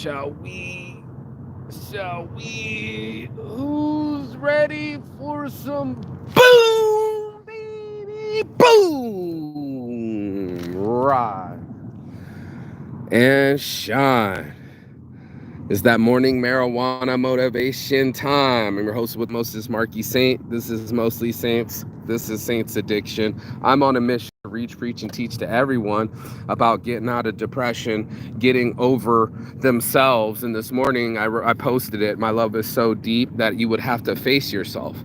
Shall we? Shall we? Who's ready for some boom, baby? Boom! Right. And shine. It's that morning marijuana motivation time. I'm your host with Moses Marky Saint. This is Mostly Saints. This is Saints Addiction. I'm on a mission to reach, preach, and teach to everyone about getting out of depression, getting over themselves. And this morning I posted it. My love is so deep that you would have to face yourself.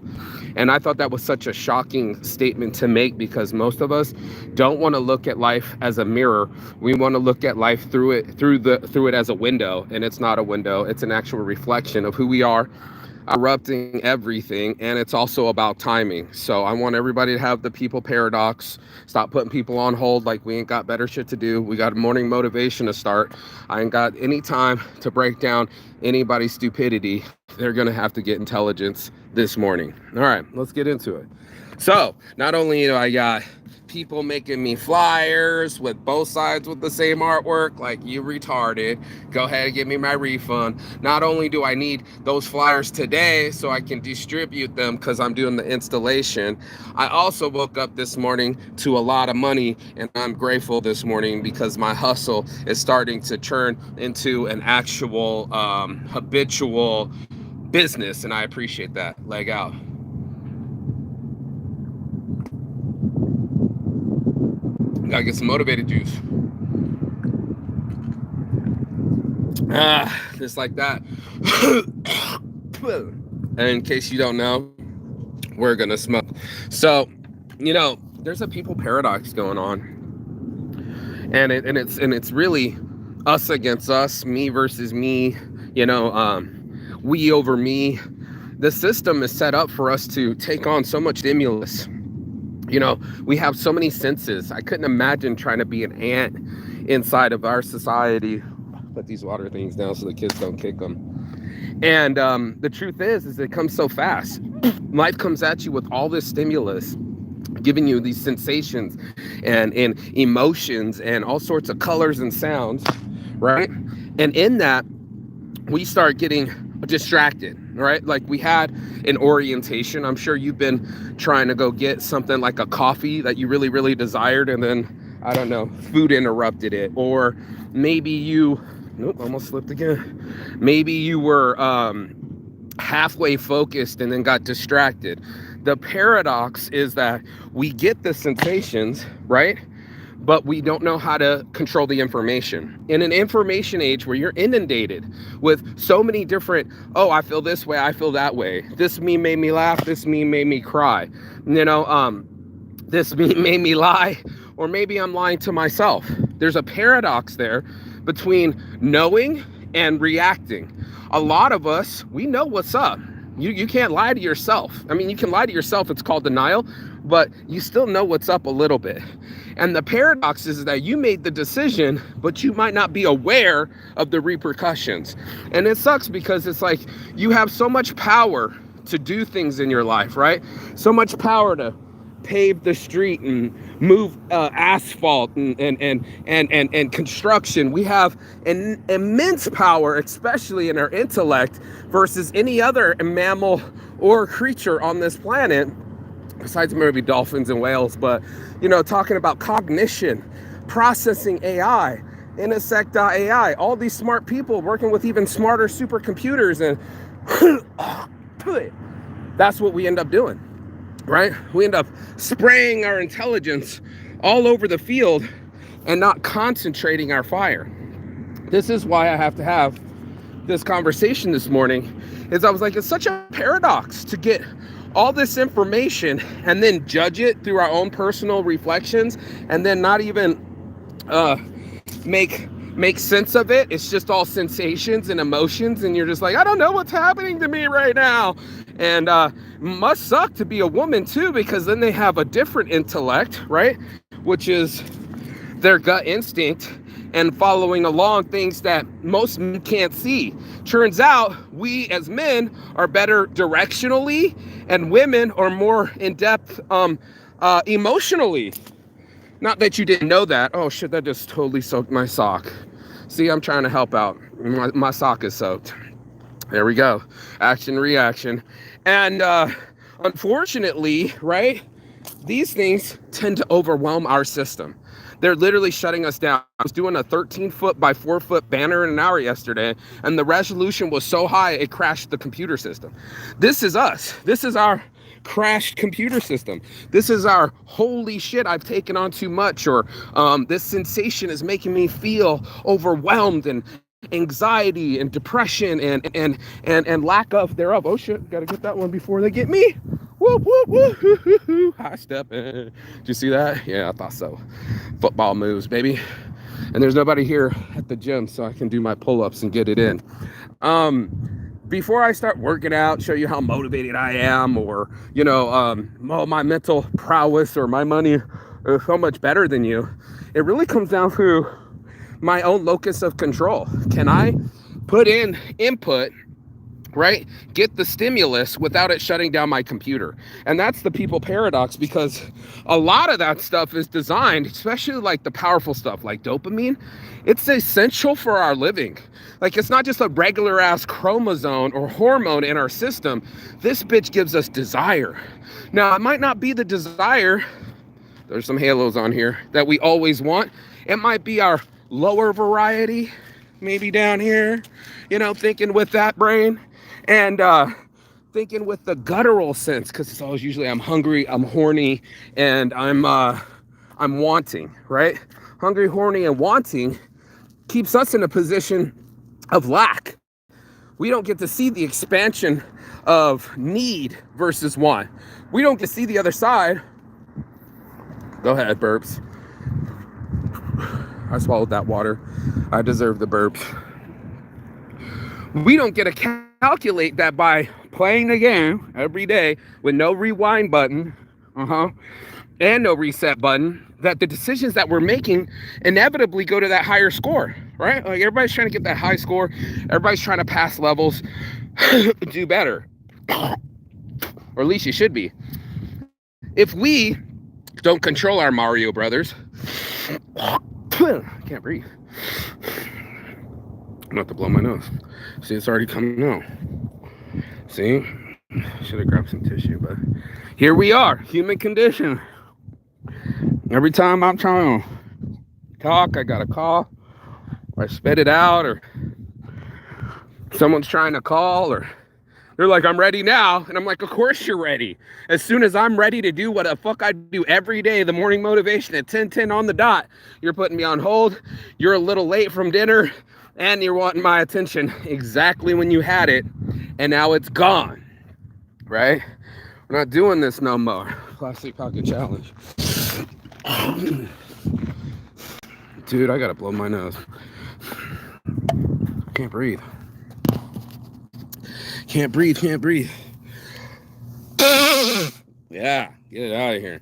And I thought that was such a shocking statement to make because most of us don't want to look at life as a mirror. We want to look at life through it as a window, and it's not a window. It's an actual reflection of who we are, erupting everything, and it's also about timing. So I want everybody to have the people paradox. Stop putting people on hold like we ain't got better shit to do. We got morning motivation to start. I ain't got any time to break down anybody's stupidity. They're gonna have to get intelligence this morning. All right, let's get into it. So not only do I got people making me flyers with both sides with the same artwork, like, you retarded, go ahead and give me my refund. Not only do I need those flyers today so I can distribute them because I'm doing the installation, I also woke up this morning to a lot of money, and I'm grateful this morning because my hustle is starting to turn into an actual habitual business, and I appreciate that. Leg out. Gotta get some motivated juice. Just like that. And in case you don't know, we're gonna smoke. So, there's a people paradox going on, and it's really us against us, me versus me. We over me. The system is set up for us to take on so much stimulus. We have so many senses. I couldn't imagine trying to be an ant inside of our society. Put these water things down so the kids don't kick them. And the truth is it comes so fast. Life comes at you with all this stimulus, giving you these sensations and emotions and all sorts of colors and sounds, right? And in that, we start getting distracted, right? Like, we had an orientation. I'm sure you've been trying to go get something like a coffee that you really, really desired, and then, I don't know, food interrupted it. Or maybe you, nope, almost slipped again. Maybe you were halfway focused and then got distracted. The paradox is that we get the sensations, right? But we don't know how to control the information. In an information age where you're inundated with so many different, oh, I feel this way, I feel that way. This meme made me laugh, this meme made me cry. This meme made me lie, or maybe I'm lying to myself. There's a paradox there between knowing and reacting. A lot of us, we know what's up. You can't lie to yourself. I mean, you can lie to yourself, it's called denial, but you still know what's up a little bit. And the paradox is that you made the decision, but you might not be aware of the repercussions. And it sucks because it's like you have so much power to do things in your life, right? So much power to pave the street and move asphalt and construction. We have an immense power, especially in our intellect, versus any other mammal or creature on this planet, besides maybe dolphins and whales. But talking about cognition, processing AI, Intersect.ai, all these smart people working with even smarter supercomputers, and that's what we end up doing, right? We end up spraying our intelligence all over the field and not concentrating our fire. This is why I have to have this conversation this morning. Is I was like, it's such a paradox to get all this information and then judge it through our own personal reflections, and then not even make sense of it. It's just all sensations and emotions, and you're just like, I don't know what's happening to me right now. And must suck to be a woman too, because then they have a different intellect, right? Which is their gut instinct and following along things that most men can't see. Turns out we as men are better directionally, and women are more in depth emotionally. Not that you didn't know that. Oh shit, that just totally soaked my sock. See, I'm trying to help out. My sock is soaked. There we go. Action, reaction. And unfortunately, right, these things tend to overwhelm our system. They're literally shutting us down. I was doing a 13-foot by 4-foot banner in an hour yesterday, and the resolution was so high it crashed the computer system. This is us. This is our crashed computer system. This is our holy shit, I've taken on too much, or this sensation is making me feel overwhelmed, and anxiety and depression and lack of thereof. Oh shit, gotta get that one before they get me. Whoop whoop whoop. High step. Did you see that? Yeah, I thought so. Football moves, baby. And there's nobody here at the gym, so I can do my pull-ups and get it in. Before I start working out, show you how motivated I am, or my mental prowess or my money is so much better than you. It really comes down to my own locus of control. Can I put in input, right? Get the stimulus without it shutting down my computer? And that's the people paradox, because a lot of that stuff is designed, especially like the powerful stuff like dopamine. It's essential for our living. Like, it's not just a regular ass chromosome or hormone in our system. This bitch gives us desire. Now, it might not be the desire, there's some halos on here, that we always want. It might be our lower variety, maybe down here, thinking with that brain, and thinking with the guttural sense, because it's always usually I'm hungry, I'm horny, and I'm wanting, right? Hungry, horny, and wanting keeps us in a position of lack. We don't get to see the expansion of need versus want. We don't get to see the other side. Go ahead, burps. I swallowed that water. I deserve the burps. We don't get to calculate that by playing the game every day with no rewind button, and no reset button, that the decisions that we're making inevitably go to that higher score, right? Like, everybody's trying to get that high score. Everybody's trying to pass levels, do better. Or at least you should be. If we don't control our Mario Brothers, I can't breathe. I'm gonna have to blow my nose. See, it's already coming out. See? Should have grabbed some tissue, but here we are, human condition. Every time I'm trying to talk, I got a call, or I spit it out, or someone's trying to call, or they're like, I'm ready now. And I'm like, of course you're ready. As soon as I'm ready to do what the fuck I do every day, the morning motivation at 10:10 on the dot, you're putting me on hold. You're a little late from dinner, and you're wanting my attention exactly when you had it, and now it's gone, right? We're not doing this no more. Plastic pocket challenge. Dude, I gotta blow my nose. Can't breathe. Can't breathe. Yeah, get it out of here.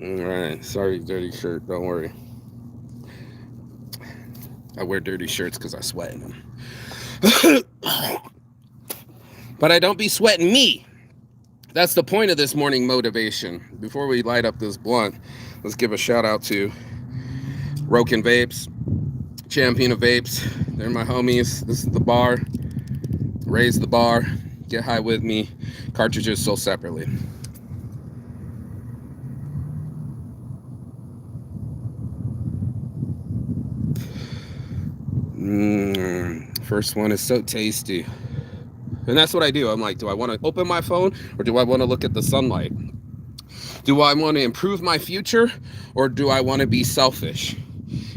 All right, sorry, dirty shirt, don't worry. I wear dirty shirts because I sweat in them. But I don't be sweating me. That's the point of this morning motivation. Before we light up this blunt, let's give a shout out to Roken Vapes, Champion of Vapes. They're my homies. This is the bar. Raise the bar. Get high with me. Cartridges sold separately. First one is so tasty. And that's what I do. I'm like, do I want to open my phone, or do I want to look at the sunlight? Do I want to improve my future, or do I want to be selfish?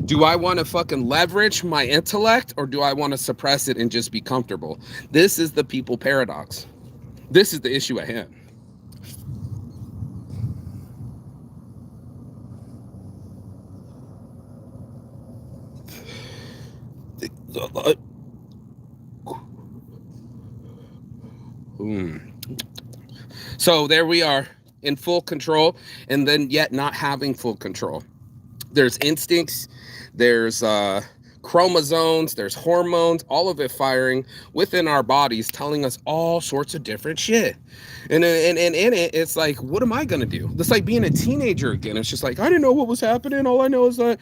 Do I want to fucking leverage my intellect, or do I want to suppress it and just be comfortable? This is the people paradox. This is the issue at hand. So there we are, in full control, and then yet not having full control. There's instincts, there's chromosomes, there's hormones, all of it firing within our bodies, telling us all sorts of different shit. And in it, it's like, what am I gonna do? It's like being a teenager again. It's just like, I didn't know what was happening. All I know is that,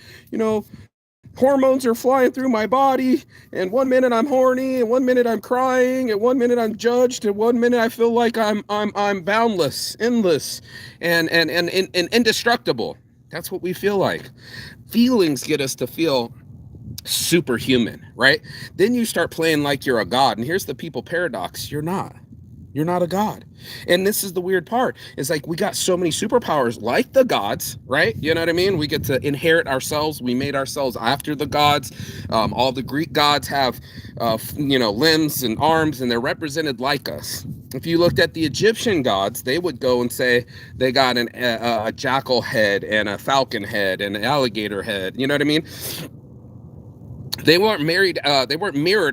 hormones are flying through my body, and 1 minute I'm horny, and 1 minute I'm crying, and 1 minute I'm judged, and 1 minute I feel like I'm boundless, endless, and indestructible. That's what we feel like. Feelings get us to feel superhuman, right? Then you start playing like you're a god. And here's the people paradox: you're not. You're not a god. And this is the weird part. It's like we got so many superpowers like the gods, right? You know what I mean? We get to inherit ourselves. We made ourselves after the gods. All the Greek gods have, limbs and arms, and they're represented like us. If you looked at the Egyptian gods, they would go and say they got a jackal head and a falcon head and an alligator head. You know what I mean? They weren't mirrored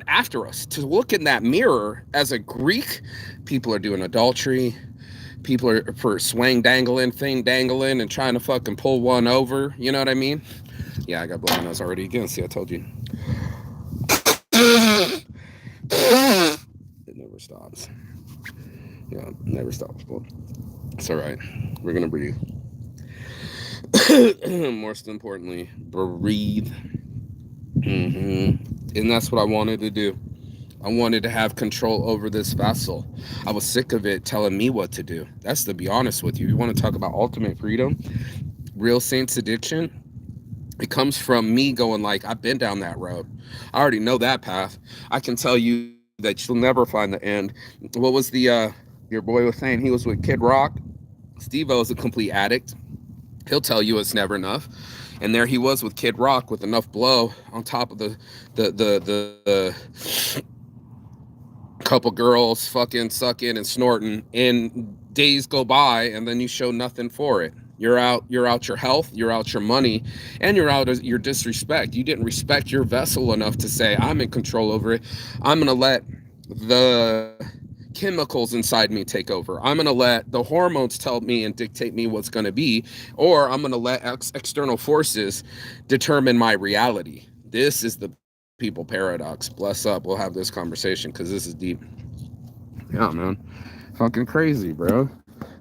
after us. To look in that mirror as a Greek, people are doing adultery. People are for dangling and trying to fucking pull one over. You know what I mean? Yeah, I got blood nose already again. See, I told you. It never stops. Yeah, it never stops. Well, it's all right. We're gonna breathe. Most importantly, breathe. And that's what I wanted to do. I wanted to have control over this vessel. I was sick of it telling me what to do. That's to be honest with you. You want to talk about ultimate freedom, real saints addiction? It comes from me going like, I've been down that road. I already know that path. I can tell you that you'll never find the end. What was your boy was saying? He was with Kid Rock. Steve-O is a complete addict. He'll tell you it's never enough. And there he was with Kid Rock with enough blow on top of the couple girls fucking sucking and snorting, and days go by and then you show nothing for it. You're out your health, you're out your money, and you're out your disrespect. You didn't respect your vessel enough to say, I'm in control over it. I'm going to let the chemicals inside me take over. I'm going to let the hormones tell me and dictate me what's going to be, or I'm going to let external forces determine my reality. This is the people paradox. Bless up. We'll have this conversation because this is deep. Yeah, man. Fucking crazy, bro.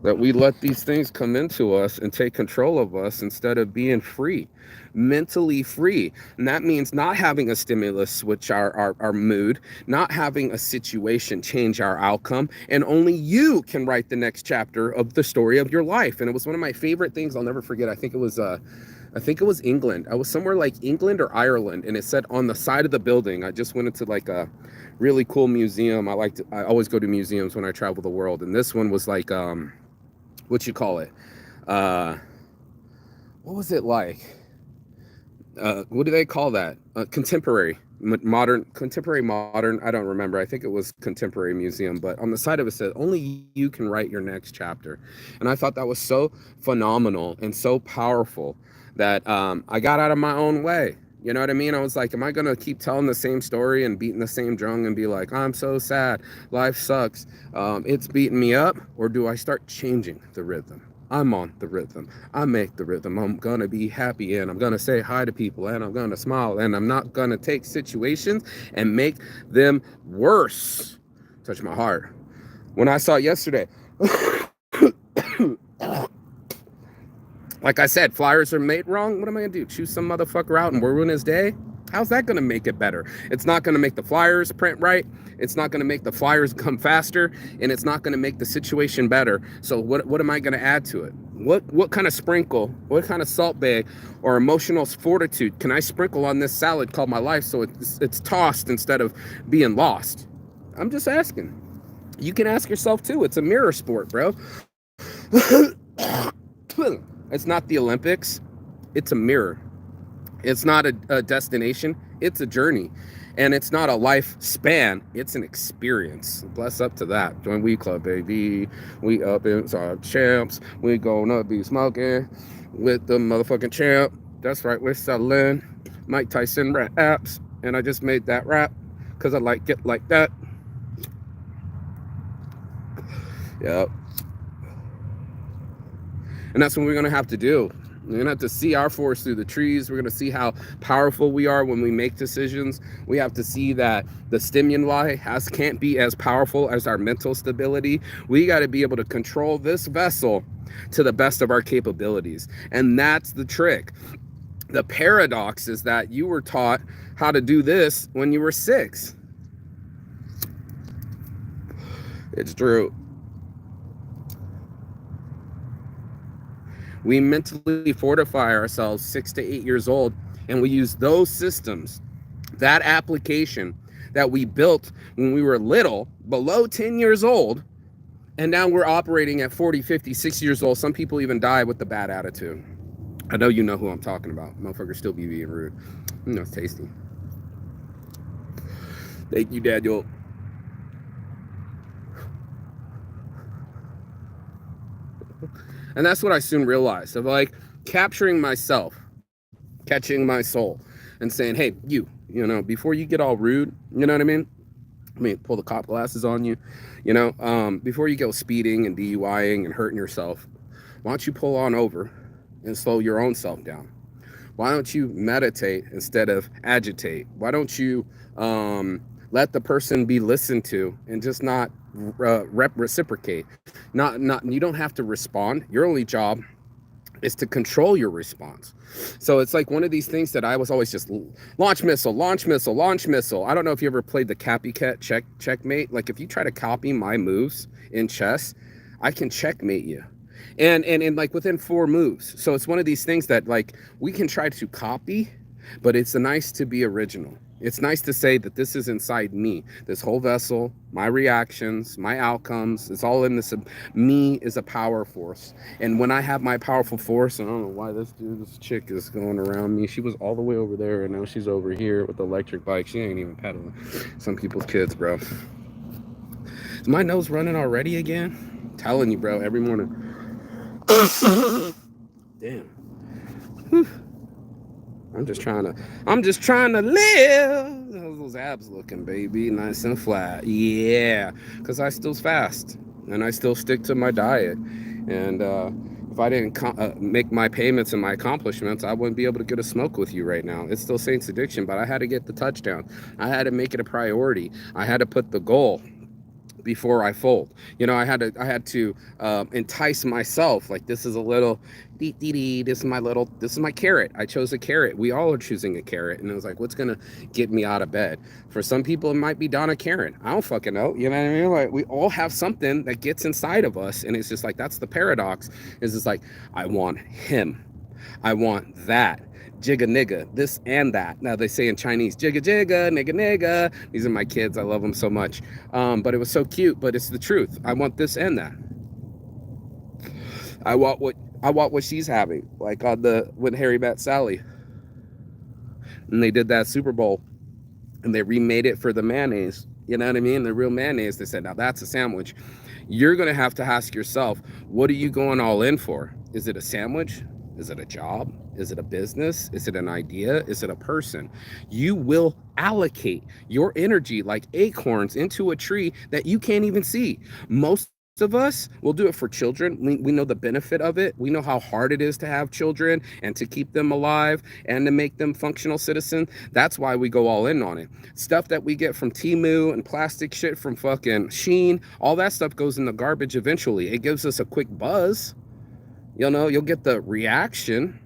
That we let these things come into us and take control of us instead of being free, mentally free. And that means not having a stimulus switch our mood, not having a situation change our outcome, and only you can write the next chapter of the story of your life. And it was one of my favorite things I'll never forget. I think it was England. I was somewhere like England or Ireland, and it said on the side of the building. I just went into like a really cool museum. I always go to museums when I travel the world, and this one was like what you call it? What was it like? What do they call that? Contemporary, modern. I don't remember. I think it was contemporary museum, but on the side of it said, only you can write your next chapter. And I thought that was so phenomenal and so powerful that I got out of my own way. You know what I mean? I was like, am I going to keep telling the same story and beating the same drum and be like, I'm so sad, life sucks, it's beating me up? Or do I start changing the rhythm? I'm on the rhythm. I make the rhythm. I'm going to be happy, and I'm going to say hi to people, and I'm going to smile, and I'm not going to take situations and make them worse. Touch my heart. When I saw it yesterday, like I said, flyers are made wrong. What am I going to do? Choose some motherfucker out and ruin his day? How's that going to make it better? It's not going to make the flyers print right. It's not going to make the flyers come faster, and it's not going to make the situation better. So what am I going to add to it? What kind of sprinkle, what kind of salt bag or emotional fortitude can I sprinkle on this salad called my life so it's tossed instead of being lost? I'm just asking. You can ask yourself too. It's a mirror sport, bro. It's not the Olympics. It's a mirror. It's not a destination. It's a journey. And it's not a life span. It's an experience. Bless up to that. Join We Club, baby. We up inside champs. We gonna be smoking with the motherfucking champ. That's right. We're selling Mike Tyson raps. And I just made that rap because I like it like that. Yep. And that's what we're going to have to do. We're going to have to see our forest through the trees. We're going to see how powerful we are when we make decisions. We have to see that the stimuli can't be as powerful as our mental stability. We got to be able to control this vessel to the best of our capabilities. And that's the trick. The paradox is that you were taught how to do this when you were 6. It's true. We mentally fortify ourselves 6 to 8 years old, and we use those systems, that application that we built when we were little, below 10 years old, and now we're operating at 40, 50, 60 years old. Some people even die with the bad attitude. I know you know who I'm talking about. Motherfuckers still be being rude. You know, it's tasty. Thank you, Daniel. And that's what I soon realized, of like capturing myself, catching my soul, and saying, hey, you know, before you get all rude, you know what I mean? Pull the cop glasses on you, you know, before you go speeding and DUIing and hurting yourself, why don't you pull on over and slow your own self down? Why don't you meditate instead of agitate? Why don't you let the person be listened to and just not reciprocate? Not you don't have to respond. Your only job is to control your response. So it's like one of these things that I was always just launch missile, launch missile, launch missile. I don't know if you ever played the copycat checkmate. Like if you try to copy my moves in chess, I can checkmate you. And like within 4 moves. So it's one of these things that like we can try to copy, but it's nice to be original. It's nice to say that this is inside me. This whole vessel, my reactions, my outcomes, it's all in this. Me is a power force. And when I have my powerful force, and I don't know why this chick is going around me. She was all the way over there, and now she's over here with the electric bike. She ain't even pedaling. Some people's kids, bro. Is my nose running already again? I'm telling you, bro, every morning. Damn. Whew. I'm just trying to live. How's those abs looking, baby? Nice and flat. Yeah, because I still fast and I still stick to my diet. And if I didn't make my payments and my accomplishments, I wouldn't be able to get a smoke with you right now. It's still Saints Addiction, but I had to get the touchdown. I had to make it a priority. I had to put the goal before I fold. You know, I had to entice myself. Like, this is a little this is my carrot. I chose a carrot. We all are choosing a carrot. And it was like, what's gonna get me out of bed? For some people, it might be Donna Karen. I don't fucking know. You know what I mean? Like, we all have something that gets inside of us. And it's just like, that's the paradox, is it's like, I want him. I want that. Jigga nigga, this and that. Now they say in Chinese, jigga jigga, nigga nigga. These are my kids. I love them so much. But it was so cute, but it's the truth. I want this and that. I want what she's having. Like on when Harry met Sally. And they did that Super Bowl and they remade it for the mayonnaise. You know what I mean? The real mayonnaise. They said, now that's a sandwich. You're going to have to ask yourself, what are you going all in for? Is it a sandwich? Is it a job? Is it a business? Is it an idea? Is it a person? You will allocate your energy like acorns into a tree that you can't even see. Most of us will do it for children. We know the benefit of it. We know how hard it is to have children and to keep them alive and to make them functional citizens. That's why we go all in on it. Stuff that we get from Temu and plastic shit from fucking Shein, all that stuff goes in the garbage eventually. It gives us a quick buzz. You know, you'll get the reaction,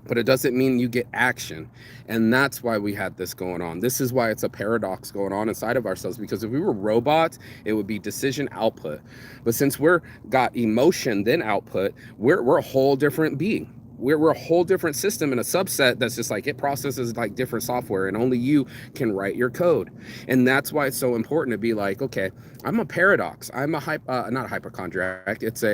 but it doesn't mean you get action. And that's why we had this going on. This is why it's a paradox going on inside of ourselves, because if we were robots, it would be decision output. But since we're got emotion then output, we're a whole different being. We're a whole different system and a subset that's just like, it processes like different software and only you can write your code. And that's why it's so important to be like, okay, I'm a paradox. I'm a not a hypochondriac. It's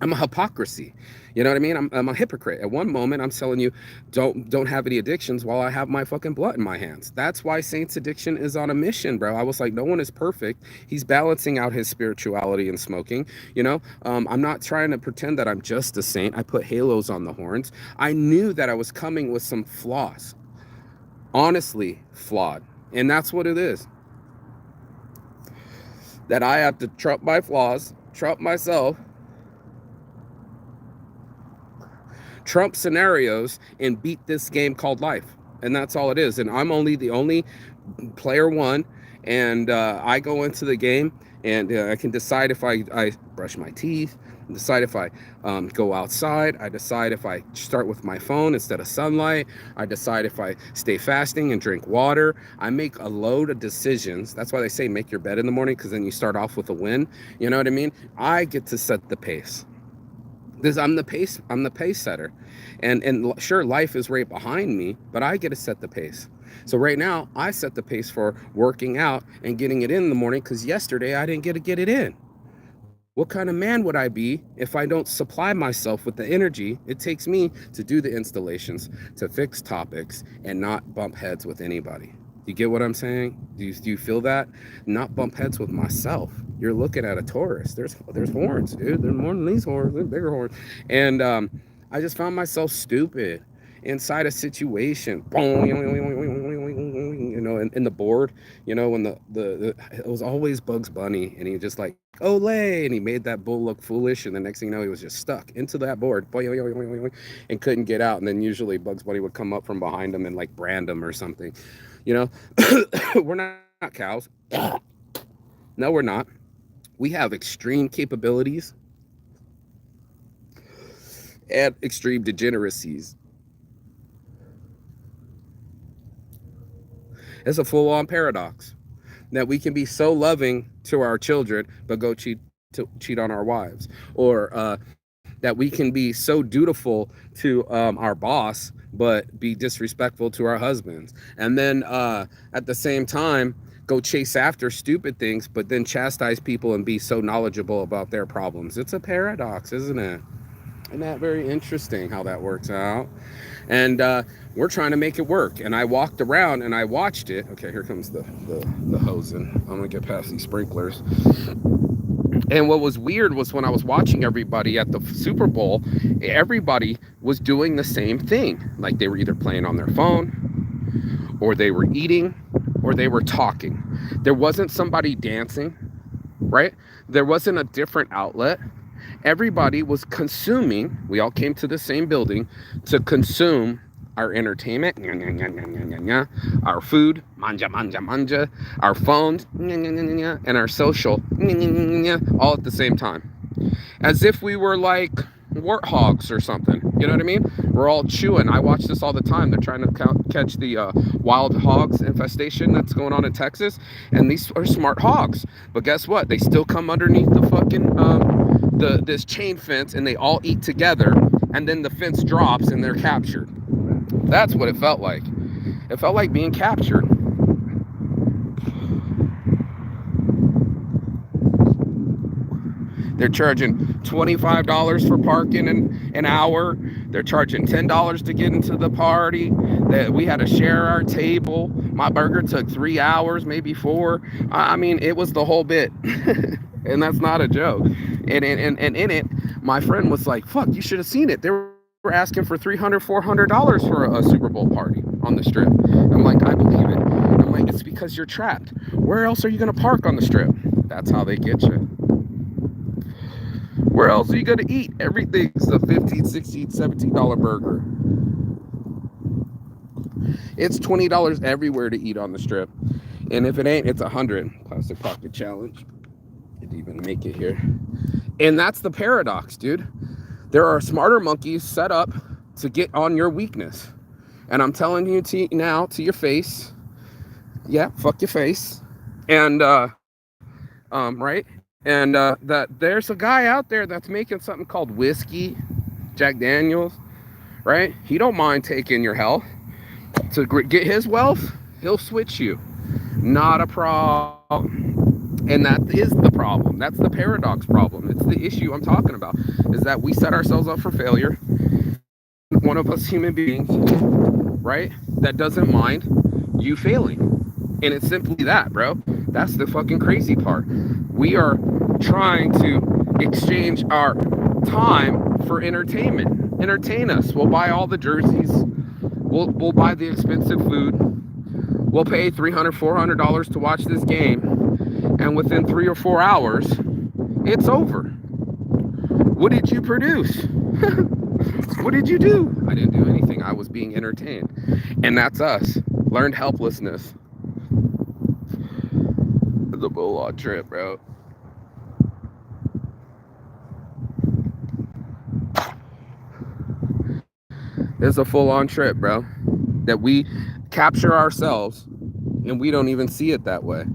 I'm a hypocrisy. You know what I mean? I'm a hypocrite. At one moment, I'm telling you, don't have any addictions while I have my fucking blunt in my hands. That's why Saints Addiction is on a mission, bro. I was like, no one is perfect. He's balancing out his spirituality and smoking. You know, I'm not trying to pretend that I'm just a saint. I put halos on the horns. I knew that I was coming with some flaws. Honestly, flawed. And that's what it is. That I have to trump my flaws, trump myself, Trump scenarios, and beat this game called life. And that's all it is. And I'm only the only player one, And I go into the game, and I can decide if I brush my teeth, decide if I go outside. I decide if I start with my phone instead of sunlight. I decide if I stay fasting and drink water. I make a load of decisions. That's why they say make your bed in the morning, because then you start off with a win. You know what I mean? I get to set the pace. I'm the pace setter. And sure, life is right behind me, but I get to set the pace. So right now I set the pace for working out and getting it in the morning, because yesterday I didn't get to get it in. What kind of man would I be if I don't supply myself with the energy it takes me to do the installations, to fix topics, and not bump heads with anybody? You get what I'm saying? Do you feel that? Not bump heads with myself. You're looking at a Taurus. There's horns, dude. There's more than these horns. There's bigger horns. And I just found myself stupid inside a situation. You know, in the board, you know, when the it was always Bugs Bunny, and he just like, Olay, and he made that bull look foolish, and the next thing you know, he was just stuck into that board and couldn't get out. And then usually Bugs Bunny would come up from behind him and like brand him or something. You know, we're not cows. No, we're not. We have extreme capabilities and extreme degeneracies. It's a full-on paradox that we can be so loving to our children, but go cheat on our wives, or that we can be so dutiful to our boss, but be disrespectful to our husbands, and then at the same time go chase after stupid things, but then chastise people and be so knowledgeable about their problems. It's a paradox, isn't it? Isn't that very interesting how that works out? And we're trying to make it work. And I walked around and I watched it. Okay, here comes the hosing. I'm gonna get past these sprinklers. And what was weird was when I was watching everybody at the Super Bowl, everybody was doing the same thing. Like they were either playing on their phone, or they were eating, or they were talking. There wasn't somebody dancing, right? There wasn't a different outlet. Everybody was consuming. We all came to the same building to consume our entertainment, our food, manja, our phones, and our social, all at the same time. As if we were like warthogs or something. You know what I mean? We're all chewing. I watch this all the time. They're trying to catch the wild hogs infestation that's going on in Texas. And these are smart hogs. But guess what? They still come underneath the fucking this chain fence, and they all eat together, and then the fence drops and they're captured. That's what it felt like. It felt like being captured. They're charging $25 for parking an hour. They're charging $10 to get into the party. We had to share our table. My burger took 3 hours, maybe 4. I mean, it was the whole bit. And that's not a joke. And in it, my friend was like, fuck, you should have seen it. They were asking for $300, $400 for a Super Bowl party on the strip. I'm like, I believe it. I'm like, it's because you're trapped. Where else are you going to park on the strip? That's how they get you. Where else are you going to eat? Everything's a $15, $16, $17 burger. It's $20 everywhere to eat on the strip. And if it ain't, it's $100. Plastic Pocket Challenge. Didn't even make it here. And that's the paradox, dude. There are smarter monkeys set up to get on your weakness. And I'm telling you now to your face. Yeah, fuck your face. And, right? And that there's a guy out there that's making something called whiskey, Jack Daniels, right? He don't mind taking your health. To get his wealth, he'll switch you. Not a problem. And that is the problem. That's the paradox problem. It's the issue I'm talking about, is that we set ourselves up for failure. One of us human beings, right, that doesn't mind you failing. And it's simply that, bro. That's the fucking crazy part. We are trying to exchange our time for entertainment. Entertain us. We'll buy all the jerseys. We'll buy the expensive food. We'll pay $300, $400 to watch this game. And within 3 or 4 hours, it's over. What did you produce? What did you do? I didn't do anything. I was being entertained. And that's us. Learned helplessness. It's a full-on trip, bro. It's a full-on trip, bro. That we capture ourselves and we don't even see it that way.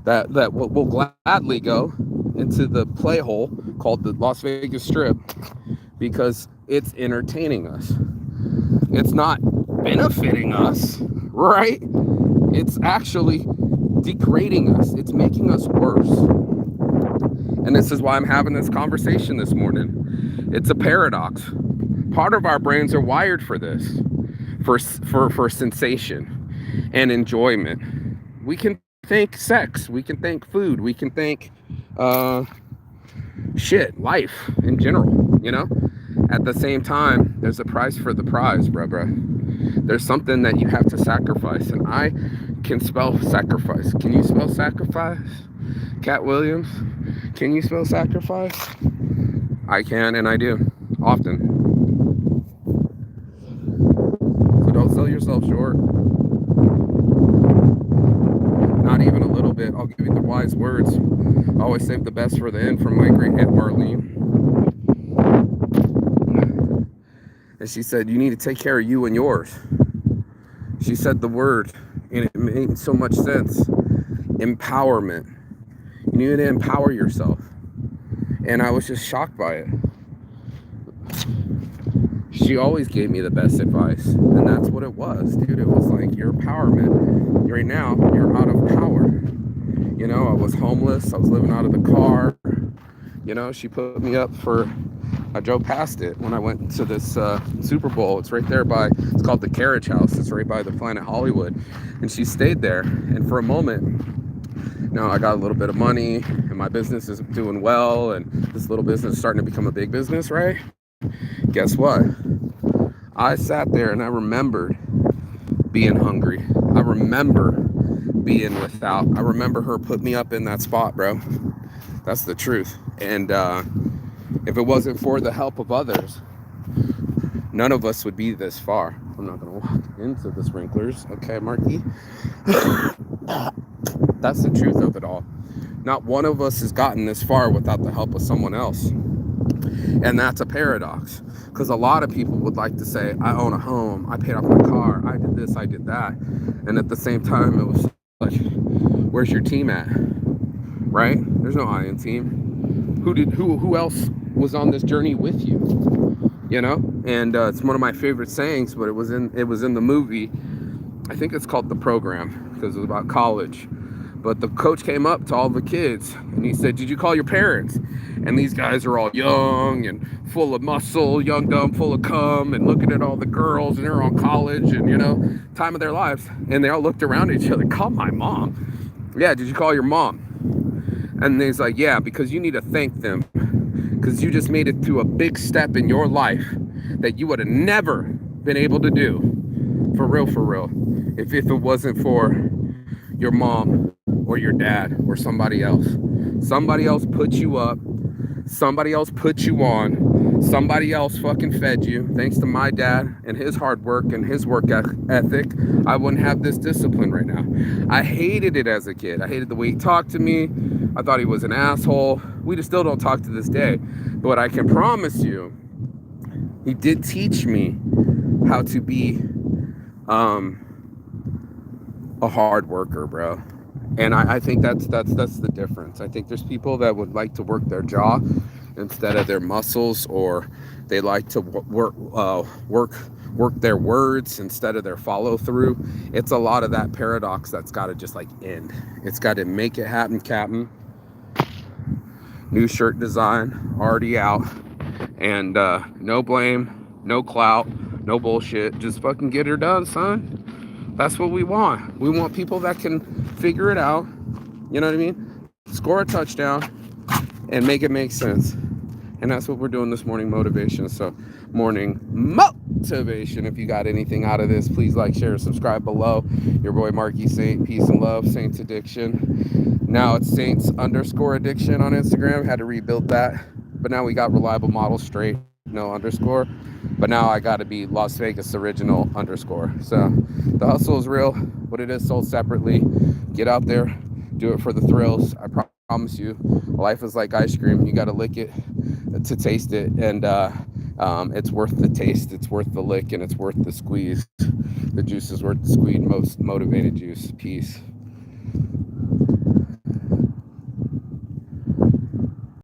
That we'll gladly go into the play hole called the Las Vegas Strip because it's entertaining us. It's not benefiting us, right? It's actually degrading us. It's making us worse. And this is why I'm having this conversation this morning. It's a paradox. Part of our brains are wired for this, for sensation and enjoyment. We can think sex, we can think food, we can think shit, life in general, you know? At the same time, there's a price for the prize, bruh. There's something that you have to sacrifice, and I can spell sacrifice. Can you spell sacrifice? Cat Williams, can you spell sacrifice? I can, and I do, often. So don't sell yourself short. Not even a little bit. I'll give you the wise words. I always save the best for the end from my great Aunt Marlene. And she said, you need to take care of you and yours. She said the word, and it made so much sense. Empowerment. You need to empower yourself. And I was just shocked by it. She always gave me the best advice. And that's what it was, dude. It was like, your empowerment. Right now, you're out of power. You know, I was homeless. I was living out of the car. You know, she put me up for... I drove past it when I went to this Super Bowl. It's right there by, it's called the Carriage House. It's right by the Planet Hollywood. And she stayed there. And for a moment, now I got a little bit of money and my business is doing well. And this little business is starting to become a big business, right? Guess what? I sat there and I remembered being hungry. I remember being without. I remember her put me up in that spot, bro. That's the truth. And, if it wasn't for the help of others, none of us would be this far. I'm not going to walk into the sprinklers. Okay, Marky? That's the truth of it all. Not one of us has gotten this far without the help of someone else. And that's a paradox. Because a lot of people would like to say, I own a home, I paid off my car, I did this, I did that. And at the same time, it was like, where's your team at? Right? There's no I in team. Who else was on this journey with you, you know? And it's one of my favorite sayings, but it was in the movie. I think it's called The Program, because it was about college. But the coach came up to all the kids and he said, did you call your parents? And these guys are all young and full of muscle, young, dumb, full of cum, and looking at all the girls, and they're on college and, you know, time of their lives. And they all looked around at each other, call my mom. Yeah, did you call your mom? And he's like, yeah, because you need to thank them. Because you just made it through a big step in your life that you would have never been able to do. For real. If it wasn't for your mom or your dad or somebody else. Somebody else put you up. Somebody else put you on. Somebody else fucking fed you. Thanks to my dad and his hard work and his work ethic, I wouldn't have this discipline right now. I hated it as a kid. I hated the way he talked to me. I thought he was an asshole. We just still don't talk to this day. But I can promise you, he did teach me how to be a hard worker, bro. And I think that's the difference. I think there's people that would like to work their jaw instead of their muscles, or they like to work their words instead of their follow through. It's a lot of that paradox that's got to just like end. It's got to make it happen, Captain. New shirt design already out, and no blame, no clout, no bullshit. Just fucking get her done, son. That's what we want. We want people that can figure it out. You know what I mean? Score a touchdown and make it make sense. And that's what we're doing this morning, motivation. So morning motivation. If you got anything out of this, please like, share, subscribe below. Your boy Marky Saint, peace and love, Saints Addiction. Now it's Saints_addiction on Instagram. Had to rebuild that. But now we got reliable model straight, no underscore. But now I got to be Las Vegas original _. So the hustle is real, but it is sold separately. Get out there, do it for the thrills. I promise you, life is like ice cream. You got to lick it to taste it, and it's worth the taste. It's worth the lick, and it's worth the squeeze. The juice is worth the squeeze. Most motivated juice. Peace.